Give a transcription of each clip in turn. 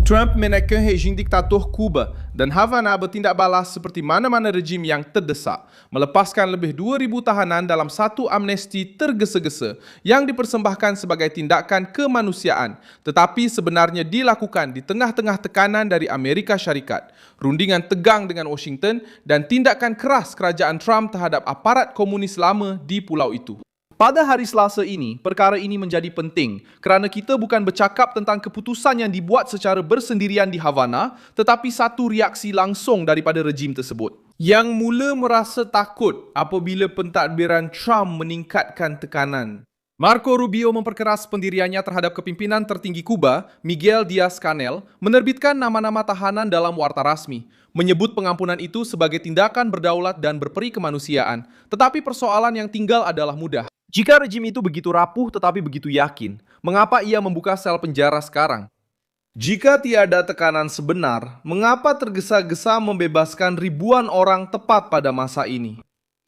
Trump menaikkan rejim diktator Kuba dan Havana bertindak balas seperti mana-mana rejim yang terdesak, melepaskan lebih 2,000 tahanan dalam satu amnesti tergesa-gesa yang dipersembahkan sebagai tindakan kemanusiaan, tetapi sebenarnya dilakukan di tengah-tengah tekanan dari Amerika Syarikat, rundingan tegang dengan Washington dan tindakan keras kerajaan Trump terhadap aparat komunis lama di pulau itu. Pada hari Selasa ini, perkara ini menjadi penting kerana kita bukan bercakap tentang keputusan yang dibuat secara bersendirian di Havana, tetapi satu reaksi langsung daripada rejim tersebut. Yang mula merasa takut apabila pentadbiran Trump meningkatkan tekanan. Marco Rubio memperkeras pendiriannya terhadap kepimpinan tertinggi Kuba, Miguel Diaz-Canel, menerbitkan nama-nama tahanan dalam warta rasmi, menyebut pengampunan itu sebagai tindakan berdaulat dan berperi kemanusiaan. Tetapi persoalan yang tinggal adalah mudah. Jika rejim itu begitu rapuh tetapi begitu yakin, mengapa ia membuka sel penjara sekarang? Jika tiada tekanan sebenar, mengapa tergesa-gesa membebaskan ribuan orang tepat pada masa ini?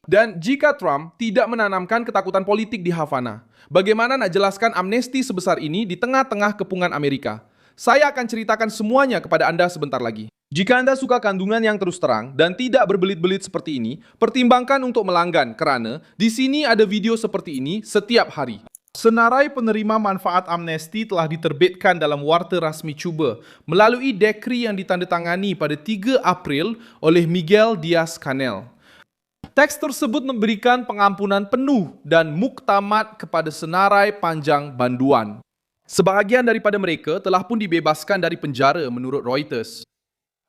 Dan jika Trump tidak menanamkan ketakutan politik di Havana, bagaimana nak jelaskan amnesti sebesar ini di tengah-tengah kepungan Amerika? Saya akan ceritakan semuanya kepada Anda sebentar lagi. Jika Anda suka kandungan yang terus terang dan tidak berbelit-belit seperti ini, pertimbangkan untuk melanggan kerana di sini ada video seperti ini setiap hari. Senarai penerima manfaat amnesti telah diterbitkan dalam warta rasmi Cuba melalui dekri yang ditandatangani pada 3 April oleh Miguel Diaz-Canel. Teks tersebut memberikan pengampunan penuh dan muktamad kepada senarai panjang banduan. Sebahagian daripada mereka telah pun dibebaskan dari penjara menurut Reuters.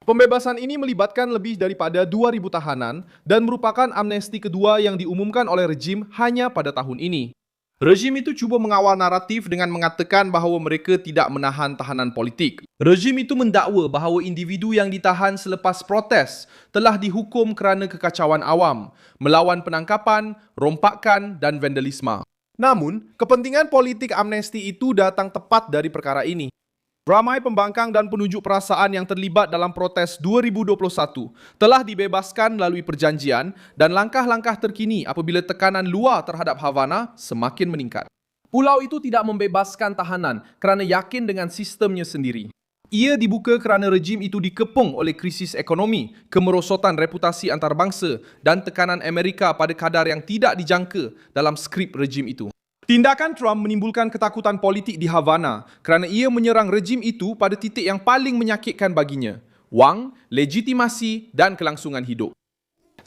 Pembebasan ini melibatkan lebih daripada 2,000 tahanan dan merupakan amnesti kedua yang diumumkan oleh rejim hanya pada tahun ini. Rejim itu cuba mengawal naratif dengan mengatakan bahawa mereka tidak menahan tahanan politik. Rejim itu mendakwa bahawa individu yang ditahan selepas protes telah dihukum kerana kekacauan awam, melawan penangkapan, rompakan dan vandalisme. Namun, kepentingan politik amnesti itu datang tepat dari perkara ini. Ramai pembangkang dan penunjuk perasaan yang terlibat dalam protes 2021 telah dibebaskan melalui perjanjian dan langkah-langkah terkini apabila tekanan luar terhadap Havana semakin meningkat. Pulau itu tidak membebaskan tahanan kerana yakin dengan sistemnya sendiri. Ia dibuka kerana rejim itu dikepung oleh krisis ekonomi, kemerosotan reputasi antarabangsa dan tekanan Amerika pada kadar yang tidak dijangka dalam skrip rejim itu. Tindakan Trump menimbulkan ketakutan politik di Havana kerana ia menyerang rejim itu pada titik yang paling menyakitkan baginya, wang, legitimasi dan kelangsungan hidup.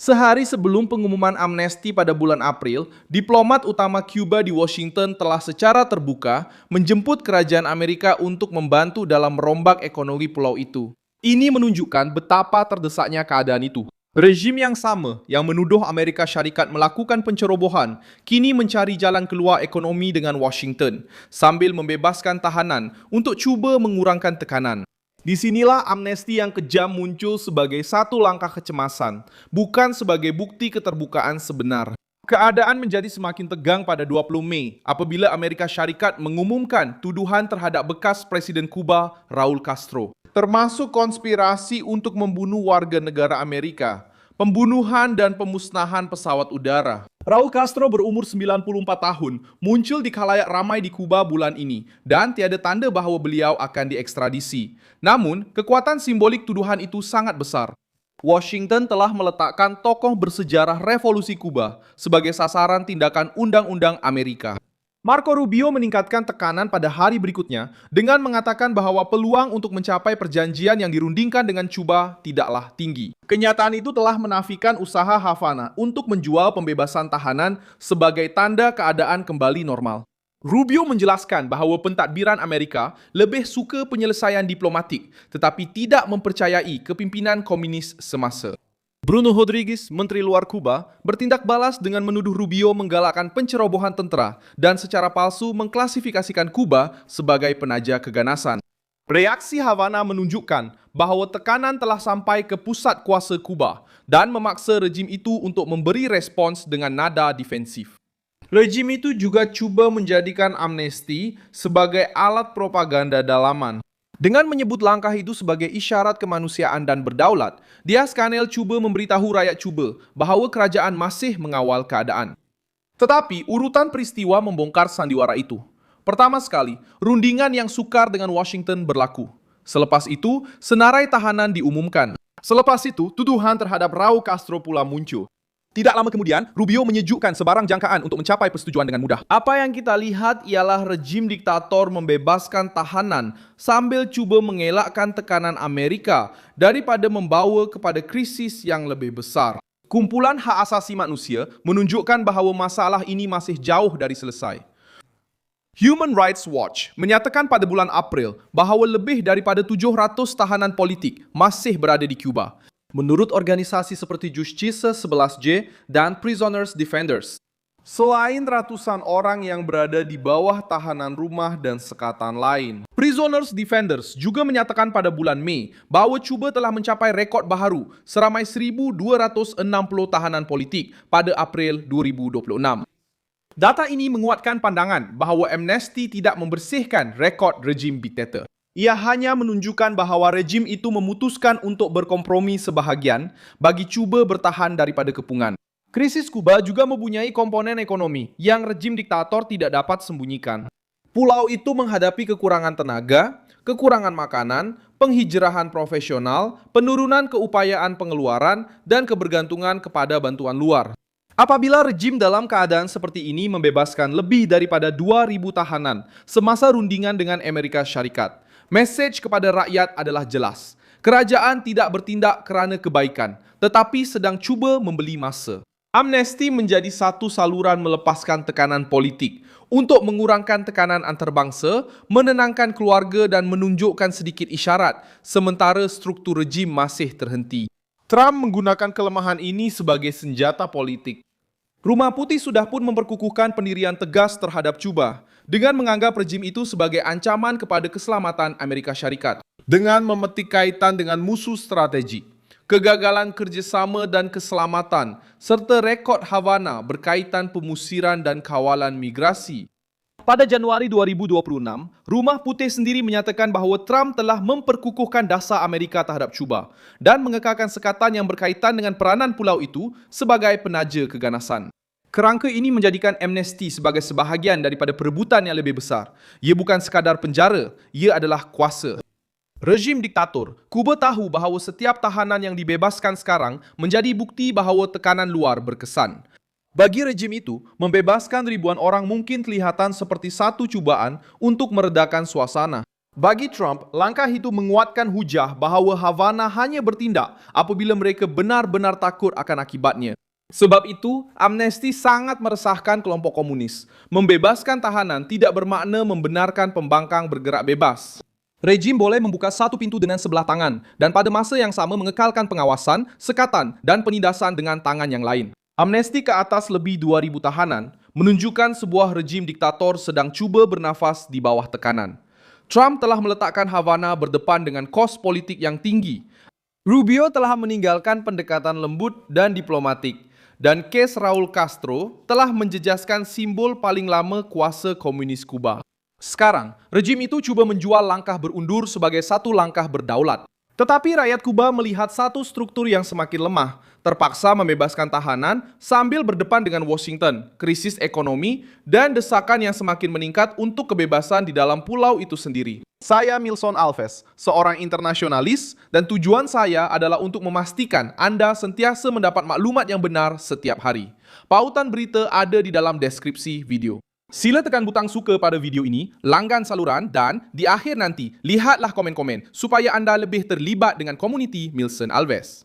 Sehari sebelum pengumuman amnesti pada bulan April, diplomat utama Cuba di Washington telah secara terbuka menjemput kerajaan Amerika untuk membantu dalam merombak ekonomi pulau itu. Ini menunjukkan betapa terdesaknya keadaan itu. Rejim yang sama yang menuduh Amerika Syarikat melakukan pencerobohan kini mencari jalan keluar ekonomi dengan Washington sambil membebaskan tahanan untuk cuba mengurangkan tekanan. Di sinilah amnesti yang kejam muncul sebagai satu langkah kecemasan, bukan sebagai bukti keterbukaan sebenar. Keadaan menjadi semakin tegang pada 20 Mei apabila Amerika Syarikat mengumumkan tuduhan terhadap bekas Presiden Kuba Raul Castro, termasuk konspirasi untuk membunuh warga negara Amerika, pembunuhan dan pemusnahan pesawat udara. Raul Castro berumur 94 tahun, muncul di khalayak ramai di Kuba bulan ini dan tiada tanda bahawa beliau akan diekstradisi. Namun, kekuatan simbolik tuduhan itu sangat besar. Washington telah meletakkan tokoh bersejarah revolusi Kuba sebagai sasaran tindakan undang-undang Amerika. Marco Rubio meningkatkan tekanan pada hari berikutnya dengan mengatakan bahawa peluang untuk mencapai perjanjian yang dirundingkan dengan Cuba tidaklah tinggi. Kenyataan itu telah menafikan usaha Havana untuk menjual pembebasan tahanan sebagai tanda keadaan kembali normal. Rubio menjelaskan bahawa pentadbiran Amerika lebih suka penyelesaian diplomatik tetapi tidak mempercayai kepimpinan komunis semasa. Bruno Rodriguez, Menteri Luar Kuba, bertindak balas dengan menuduh Rubio menggalakkan pencerobohan tentera dan secara palsu mengklasifikasikan Kuba sebagai penaja keganasan. Reaksi Havana menunjukkan bahawa tekanan telah sampai ke pusat kuasa Kuba dan memaksa rejim itu untuk memberi respons dengan nada defensif. Rejim itu juga cuba menjadikan amnesti sebagai alat propaganda dalaman. Dengan menyebut langkah itu sebagai isyarat kemanusiaan dan berdaulat, Diaz-Canel cuba memberitahu rakyat Cuba bahawa kerajaan masih mengawal keadaan. Tetapi urutan peristiwa membongkar sandiwara itu. Pertama sekali, rundingan yang sukar dengan Washington berlaku. Selepas itu, senarai tahanan diumumkan. Selepas itu, tuduhan terhadap Raul Castro pula muncul. Tidak lama kemudian, Rubio menyejukkan sebarang jangkaan untuk mencapai persetujuan dengan mudah. Apa yang kita lihat ialah rejim diktator membebaskan tahanan sambil cuba mengelakkan tekanan Amerika daripada membawa kepada krisis yang lebih besar. Kumpulan hak asasi manusia menunjukkan bahawa masalah ini masih jauh dari selesai. Human Rights Watch menyatakan pada bulan April bahawa lebih daripada 700 tahanan politik masih berada di Cuba. Menurut organisasi seperti Justiça 11J dan Prisoners Defenders. Selain ratusan orang yang berada di bawah tahanan rumah dan sekatan lain. Prisoners Defenders juga menyatakan pada bulan Mei bahawa Cuba telah mencapai rekod baharu seramai 1,260 tahanan politik pada April 2026. Data ini menguatkan pandangan bahawa amnesti tidak membersihkan rekod rejim diktator. Ia hanya menunjukkan bahawa rejim itu memutuskan untuk berkompromi sebahagian bagi cuba bertahan daripada kepungan. Krisis Kuba juga mempunyai komponen ekonomi yang rejim diktator tidak dapat sembunyikan. Pulau itu menghadapi kekurangan tenaga, kekurangan makanan, penghijrahan profesional, penurunan keupayaan pengeluaran, dan kebergantungan kepada bantuan luar. Apabila rejim dalam keadaan seperti ini membebaskan lebih daripada 2.000 tahanan semasa rundingan dengan Amerika Syarikat, mesej kepada rakyat adalah jelas. Kerajaan tidak bertindak kerana kebaikan, tetapi sedang cuba membeli masa. Amnesti menjadi satu saluran melepaskan tekanan politik untuk mengurangkan tekanan antarabangsa, menenangkan keluarga dan menunjukkan sedikit isyarat sementara struktur rejim masih terhenti. Trump menggunakan kelemahan ini sebagai senjata politik. Rumah Putih sudah pun memperkukuhkan pendirian tegas terhadap Cuba dengan menganggap rejim itu sebagai ancaman kepada keselamatan Amerika Syarikat. Dengan memetik kaitan dengan musuh strategi, kegagalan kerjasama dan keselamatan, serta rekod Havana berkaitan pemusiran dan kawalan migrasi. Pada Januari 2026, Rumah Putih sendiri menyatakan bahawa Trump telah memperkukuhkan dasar Amerika terhadap Cuba dan mengekalkan sekatan yang berkaitan dengan peranan pulau itu sebagai penaja keganasan. Kerangka ini menjadikan amnesti sebagai sebahagian daripada perebutan yang lebih besar. Ia bukan sekadar penjara, ia adalah kuasa. Rejim diktator, Kuba tahu bahawa setiap tahanan yang dibebaskan sekarang menjadi bukti bahawa tekanan luar berkesan. Bagi rejim itu, membebaskan ribuan orang mungkin kelihatan seperti satu cubaan untuk meredakan suasana. Bagi Trump, langkah itu menguatkan hujah bahawa Havana hanya bertindak apabila mereka benar-benar takut akan akibatnya. Sebab itu, amnesti sangat meresahkan kelompok komunis. Membebaskan tahanan tidak bermakna membenarkan pembangkang bergerak bebas. Rejim boleh membuka satu pintu dengan sebelah tangan dan pada masa yang sama mengekalkan pengawasan, sekatan dan penindasan dengan tangan yang lain. Amnesti ke atas lebih 2.000 tahanan menunjukkan sebuah rejim diktator sedang cuba bernafas di bawah tekanan. Trump telah meletakkan Havana berdepan dengan kos politik yang tinggi. Rubio telah meninggalkan pendekatan lembut dan diplomatik. Dan kes Raul Castro telah menjejaskan simbol paling lama kuasa komunis Kuba. Sekarang, rejim itu cuba menjual langkah berundur sebagai satu langkah berdaulat. Tetapi rakyat Kuba melihat satu struktur yang semakin lemah, terpaksa membebaskan tahanan sambil berdepan dengan Washington, krisis ekonomi, dan desakan yang semakin meningkat untuk kebebasan di dalam pulau itu sendiri. Saya Milson Alves, seorang internasionalis, dan tujuan saya adalah untuk memastikan Anda sentiasa mendapat maklumat yang benar setiap hari. Pautan berita ada di dalam deskripsi video. Sila tekan butang suka pada video ini, langgan saluran dan di akhir nanti, lihatlah komen-komen supaya anda lebih terlibat dengan komuniti Milson Alves.